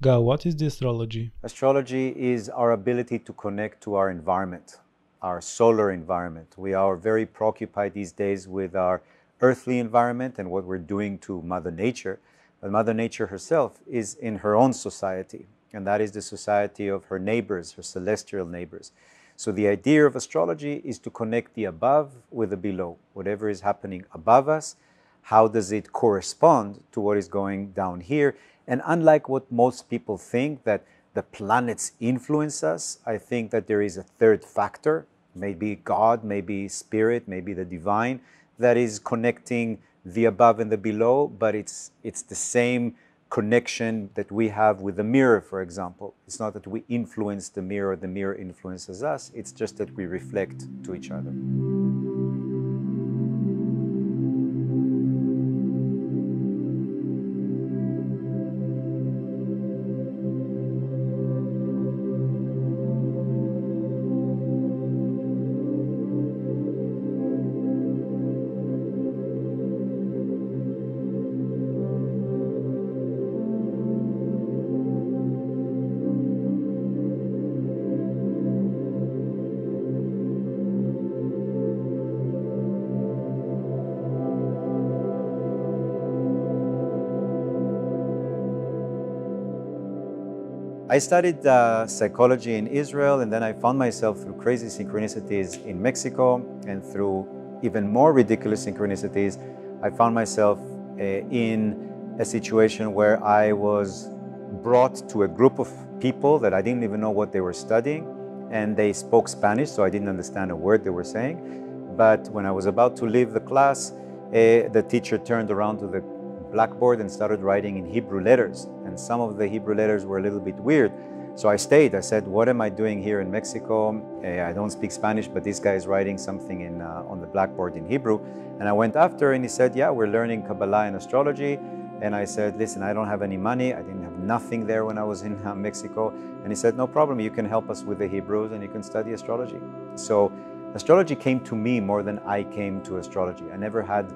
Gal, what is the astrology? Astrology is our ability to connect to our environment, our solar environment. We are very preoccupied these days with our earthly environment and what we're doing to Mother Nature. But Mother Nature herself is in her own society, and that is the society of her neighbors, her celestial neighbors. So the idea of astrology is to connect the above with the below. Whatever is happening above us, how does it correspond to what is going down here? And unlike what most people think, that the planets influence us, I think that there is a third factor, maybe God, maybe spirit, maybe the divine, that is connecting the above and the below, but it's the same connection that we have with the mirror, for example. It's not that we influence the mirror influences us, it's just that we reflect to each other. I studied psychology in Israel, and then I found myself through crazy synchronicities in Mexico, and through even more ridiculous synchronicities, I found myself in a situation where I was brought to a group of people that I didn't even know what they were studying, and they spoke Spanish, so I didn't understand a word they were saying. But when I was about to leave the class, the teacher turned around to the blackboard and started writing in Hebrew letters, and some of the Hebrew letters were a little bit weird. So I stayed. I said, what am I doing here in Mexico? I don't speak Spanish, but this guy is writing something on the blackboard in Hebrew. And I went after, and he said, yeah, we're learning Kabbalah and astrology. And I said, listen, I don't have any money. I didn't have nothing there when I was in Mexico. And he said, no problem, you can help us with the Hebrews and you can study astrology. So astrology came to me more than I came to astrology. I never had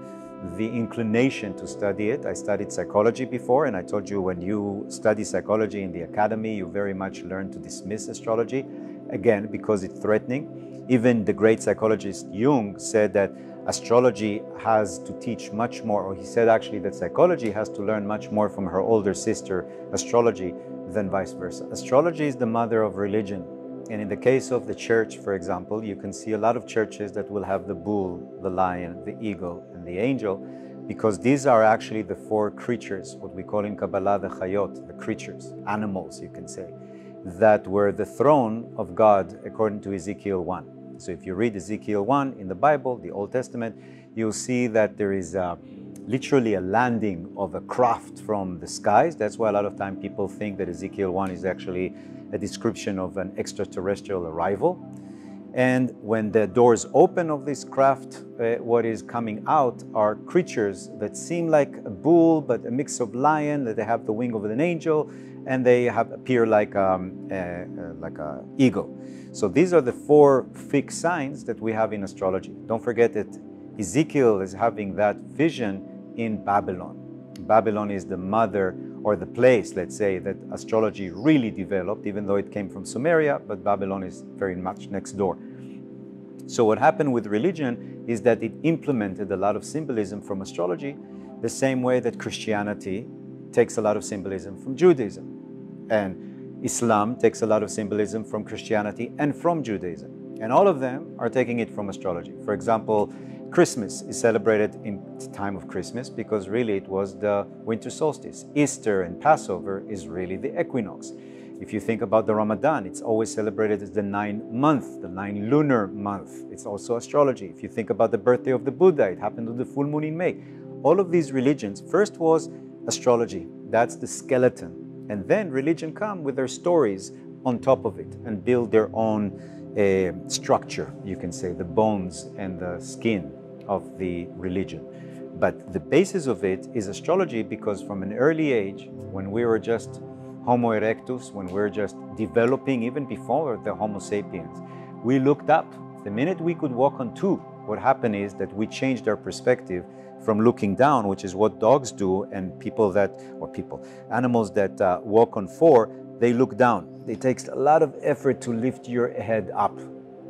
the inclination to study it. I studied psychology before, and I told you when you study psychology in the academy, you very much learn to dismiss astrology, again, because it's threatening. Even the great psychologist Jung said that astrology has to teach much more, or he said actually that psychology has to learn much more from her older sister, astrology, than vice versa. Astrology is the mother of religion. And in the case of the church, for example, you can see a lot of churches that will have the bull, the lion, the eagle, and the angel, because these are actually the four creatures, what we call in Kabbalah the chayot, the creatures, animals, you can say, that were the throne of God according to Ezekiel 1. So if you read Ezekiel 1 in the Bible, the Old Testament, you'll see that there is literally a landing of a craft from the skies. That's why a lot of time people think that Ezekiel 1 is actually a description of an extraterrestrial arrival. And when the doors open of this craft, what is coming out are creatures that seem like a bull, but a mix of lion, that they have the wing of an angel, and they appear like a eagle. So these are the four fixed signs that we have in astrology. Don't forget that Ezekiel is having that vision in Babylon. Babylon is the mother, or the place, let's say, that astrology really developed, even though it came from Sumeria, but Babylon is very much next door. So what happened with religion is that it implemented a lot of symbolism from astrology, the same way that Christianity takes a lot of symbolism from Judaism. And Islam takes a lot of symbolism from Christianity and from Judaism. And all of them are taking it from astrology. For example, Christmas is celebrated in the time of Christmas because really it was the winter solstice. Easter and Passover is really the equinox. If you think about the Ramadan, it's always celebrated as the 9th month, the 9 lunar month. It's also astrology. If you think about the birthday of the Buddha, it happened on the full moon in May. All of these religions, first was astrology. That's the skeleton. And then religion come with their stories on top of it and build their own structure, you can say, the bones and the skin of the religion. But the basis of it is astrology, because from an early age, when we were just Homo erectus, when we were just developing, even before the Homo sapiens, we looked up. The minute we could walk on two, what happened is that we changed our perspective from looking down, which is what dogs do, and animals that walk on four, they look down. It takes a lot of effort to lift your head up.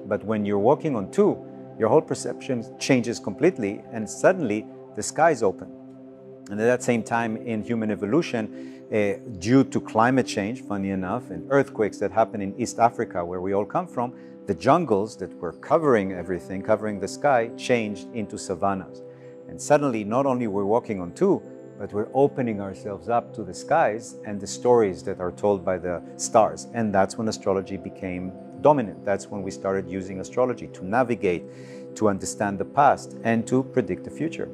But when you're walking on two, your whole perception changes completely, and suddenly the skies open. And at that same time in human evolution, due to climate change, funny enough, and earthquakes that happen in East Africa, where we all come from, the jungles that were covering everything, covering the sky, changed into savannas. And suddenly, not only we're walking on two, but we're opening ourselves up to the skies and the stories that are told by the stars. And that's when astrology became dominant. That's when we started using astrology to navigate, to understand the past, and to predict the future.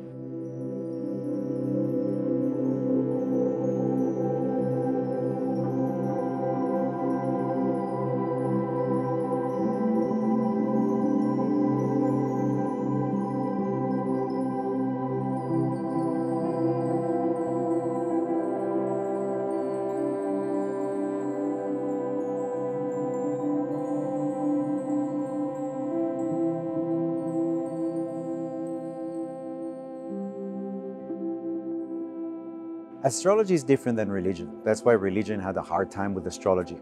Astrology is different than religion. That's why religion had a hard time with astrology.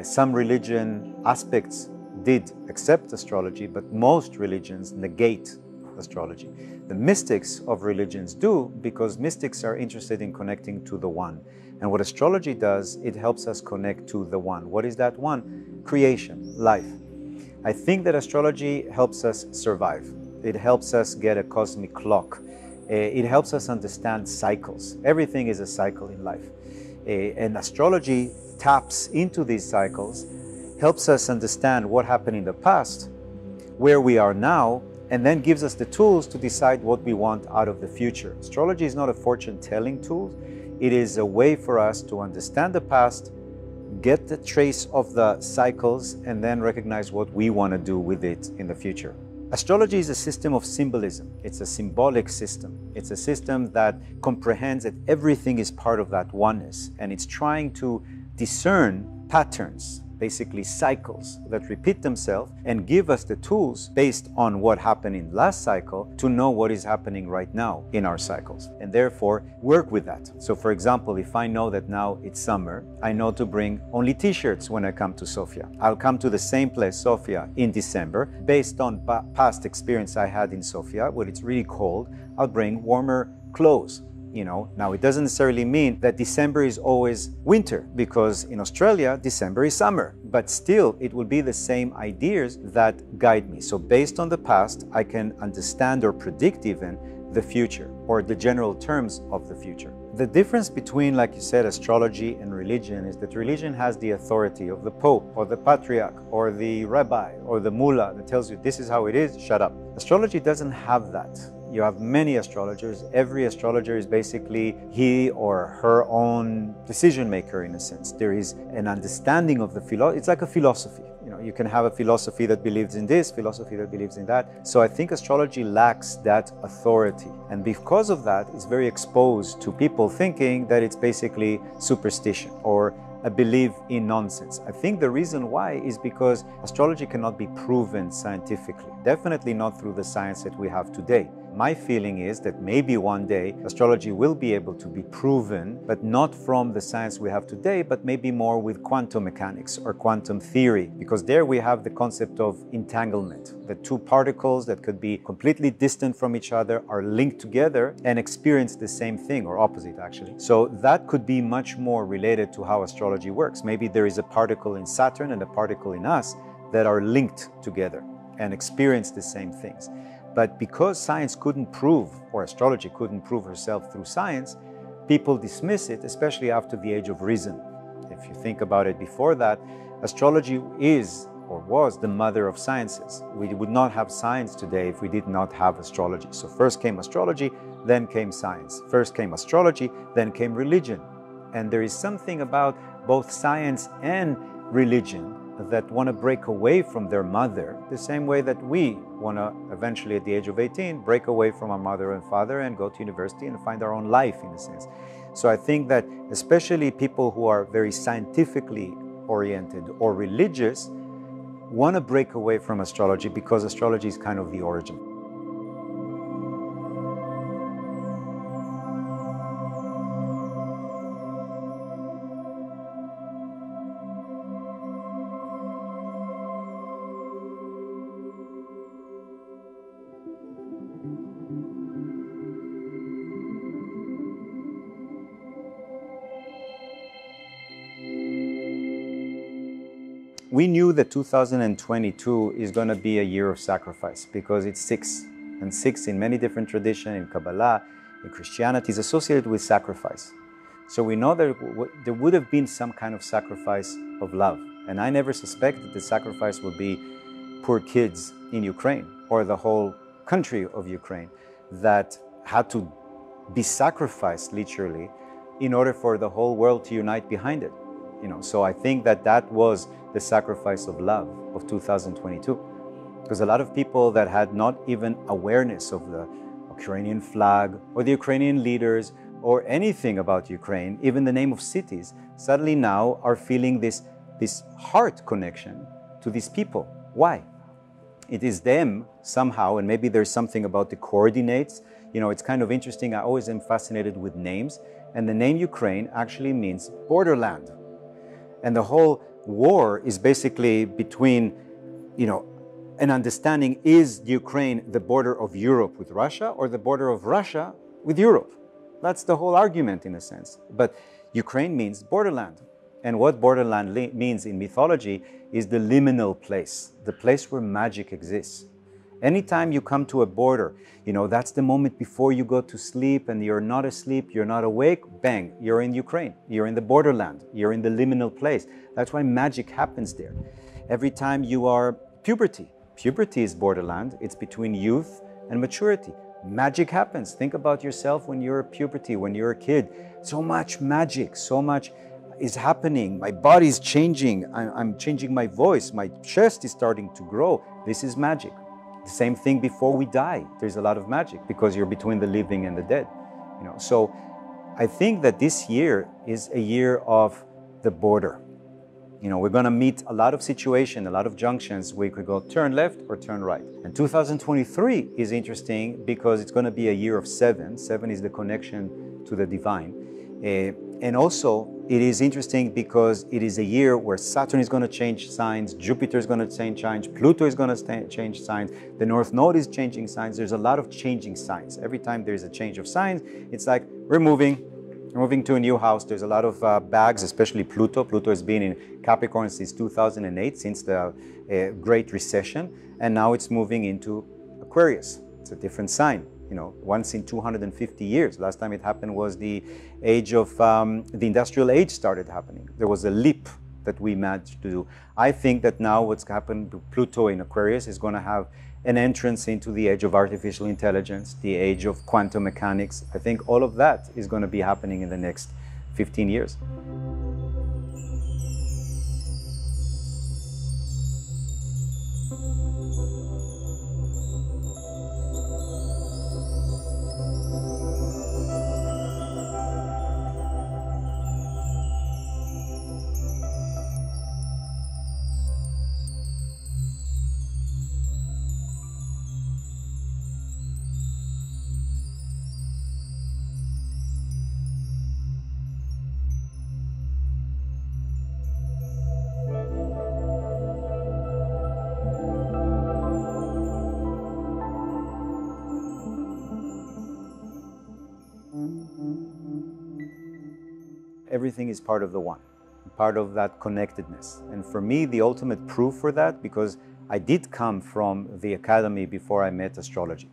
Some religion aspects did accept astrology, but most religions negate astrology. The mystics of religions do, because mystics are interested in connecting to the one. And what astrology does, it helps us connect to the one. What is that one? Creation, life. I think that astrology helps us survive. It helps us get a cosmic clock. It helps us understand cycles. Everything is a cycle in life. And astrology taps into these cycles, helps us understand what happened in the past, where we are now, and then gives us the tools to decide what we want out of the future. Astrology is not a fortune-telling tool. It is a way for us to understand the past, get the trace of the cycles, and then recognize what we want to do with it in the future. Astrology is a system of symbolism. It's a symbolic system. It's a system that comprehends that everything is part of that oneness, and it's trying to discern patterns, basically cycles that repeat themselves, and give us the tools based on what happened in last cycle to know what is happening right now in our cycles, and therefore work with that. So for example, if I know that now it's summer, I know to bring only t-shirts when I come to Sofia. I'll come to the same place, Sofia, in December. Based on past experience I had in Sofia, when it's really cold, I'll bring warmer clothes. Now it doesn't necessarily mean that December is always winter, because in Australia, December is summer, but still it will be the same ideas that guide me. So based on the past, I can understand or predict even the future, or the general terms of the future. The difference between, like you said, astrology and religion is that religion has the authority of the Pope or the Patriarch or the Rabbi or the Mullah that tells you this is how it is, shut up. Astrology doesn't have that. You have many astrologers. Every astrologer is basically he or her own decision maker in a sense. There is an understanding of the philosophy. It's like a philosophy. You can have a philosophy that believes in this, philosophy that believes in that. So I think astrology lacks that authority. And because of that, it's very exposed to people thinking that it's basically superstition or a belief in nonsense. I think the reason why is because astrology cannot be proven scientifically. Definitely not through the science that we have today. My feeling is that maybe one day astrology will be able to be proven, but not from the science we have today, but maybe more with quantum mechanics or quantum theory, because there we have the concept of entanglement. The two particles that could be completely distant from each other are linked together and experience the same thing, or opposite actually. So that could be much more related to how astrology works. Maybe there is a particle in Saturn and a particle in us that are linked together and experience the same things. But because science couldn't prove, or astrology couldn't prove herself through science, people dismiss it, especially after the age of reason. If you think about it before that, astrology is or was the mother of sciences. We would not have science today if we did not have astrology. So first came astrology, then came science. First came astrology, then came religion. And there is something about both science and religion that want to break away from their mother, the same way that we want to eventually at the age of 18 break away from our mother and father and go to university and find our own life in a sense. So I think that especially people who are very scientifically oriented or religious want to break away from astrology because astrology is kind of the origin. we knew that 2022 is going to be a year of sacrifice because it's 6. And 6 in many different traditions, in Kabbalah, in Christianity, is associated with sacrifice. So we know that there would have been some kind of sacrifice of love. And I never suspected the sacrifice would be poor kids in Ukraine or the whole country of Ukraine that had to be sacrificed literally in order for the whole world to unite behind it. So I think that that was the sacrifice of love of 2022. Because a lot of people that had not even awareness of the Ukrainian flag or the Ukrainian leaders or anything about Ukraine, even the name of cities, suddenly now are feeling this heart connection to these people. Why? It is them somehow, and maybe there's something about the coordinates. It's kind of interesting. I always am fascinated with names. And the name Ukraine actually means borderland. And the whole war is basically between, an understanding, is Ukraine the border of Europe with Russia or the border of Russia with Europe? That's the whole argument in a sense. But Ukraine means borderland. And what borderland means in mythology is the liminal place, the place where magic exists. Anytime you come to a border, that's the moment before you go to sleep and you're not asleep, you're not awake, bang, you're in Ukraine. You're in the borderland. You're in the liminal place. That's why magic happens there. Every time you are puberty is borderland. It's between youth and maturity. Magic happens. Think about yourself when you're puberty, when you're a kid. So much magic, so much is happening. My body's changing. I'm changing my voice. My chest is starting to grow. This is magic. The same thing before we die. There's a lot of magic because you're between the living and the dead. So I think that this year is a year of the border. We're going to meet a lot of situations, a lot of junctions where we could go turn left or turn right. And 2023 is interesting because it's going to be a year of 7. 7 is the connection to the divine. And also, it is interesting because it is a year where Saturn is going to change signs, Jupiter is going to change signs, Pluto is going to change signs, the North Node is changing signs. There's a lot of changing signs. Every time there's a change of signs, it's like we're moving to a new house. There's a lot of bags, especially Pluto. Pluto has been in Capricorn since 2008, since the Great Recession, and now it's moving into Aquarius. It's a different sign. Once in 250 years. Last time it happened was the age of the industrial age started happening. There was a leap that we managed to do. I think that now what's happened to Pluto in Aquarius is going to have an entrance into the age of artificial intelligence, the age of quantum mechanics. I think all of that is going to be happening in the next 15 years. Everything is part of the one, part of that connectedness. And for me, the ultimate proof for that, because I did come from the academy before I met astrology.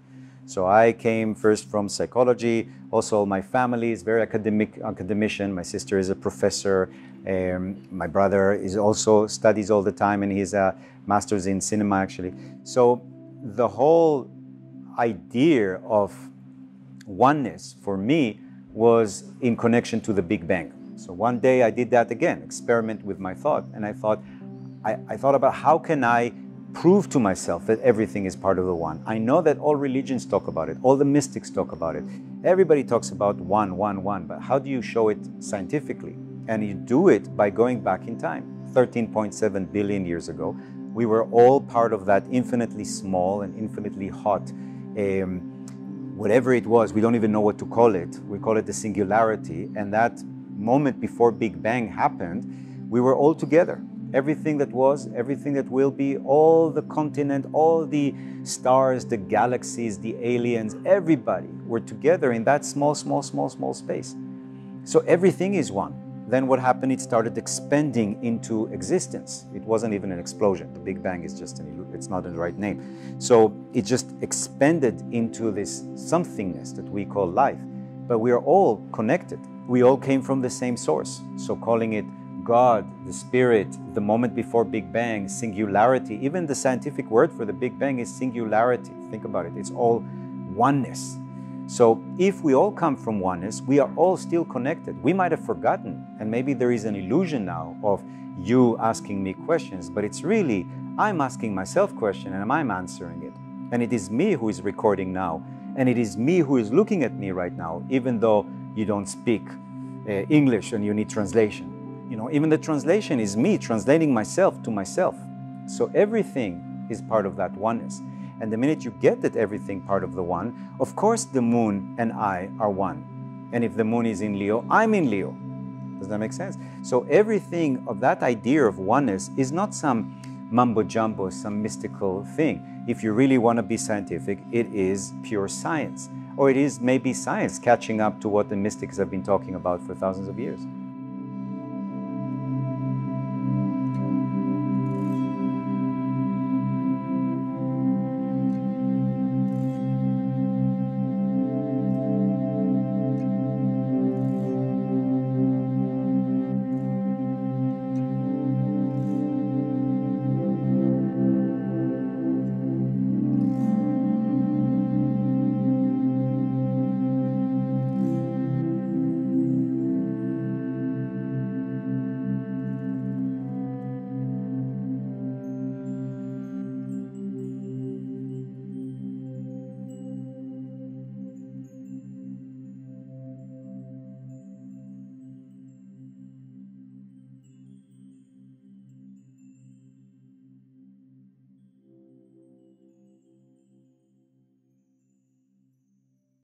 So I came first from psychology. Also, my family is very academician. My sister is a professor. My brother is also studies all the time, and he's a master's in cinema, actually. So the whole idea of oneness for me was in connection to the Big Bang. So one day I did that again, experiment with my thought, and I thought about how can I prove to myself that everything is part of the one. I know that all religions talk about it, all the mystics talk about it. Everybody talks about one, but how do you show it scientifically? And you do it by going back in time. 13.7 billion years ago, we were all part of that infinitely small and infinitely hot, whatever it was, we don't even know what to call it. We call it the singularity, and that moment before Big Bang happened, we were all together. Everything that was, everything that will be, all the continent, all the stars, the galaxies, the aliens, everybody were together in that small space. So everything is one. then what happened? It started expanding into existence. It wasn't even an explosion. The Big Bang is just it's not the right name. So it just expanded into this somethingness that we call life. But we are all connected. We all came from the same source. So calling it God, the Spirit, the moment before Big Bang, singularity. Even the scientific word for the Big Bang is singularity. Think about it. It's all oneness. So if we all come from oneness, we are all still connected. We might have forgotten, and maybe there is an illusion now of you asking me questions, but it's really, I'm asking myself questions and I'm answering it. And it is me who is recording now, and it is me who is looking at me right now, even though you don't speak English and you need translation. You know, even the translation is me translating myself to myself. So everything is part of that oneness. And the minute you get that everything part of the one, of course the moon and I are one. And if the moon is in Leo, I'm in Leo. Does that make sense? So everything of that idea of oneness is not some mumbo jumbo, some mystical thing. If you really want to be scientific, it is pure science. Or it is maybe science catching up to what the mystics have been talking about for thousands of years.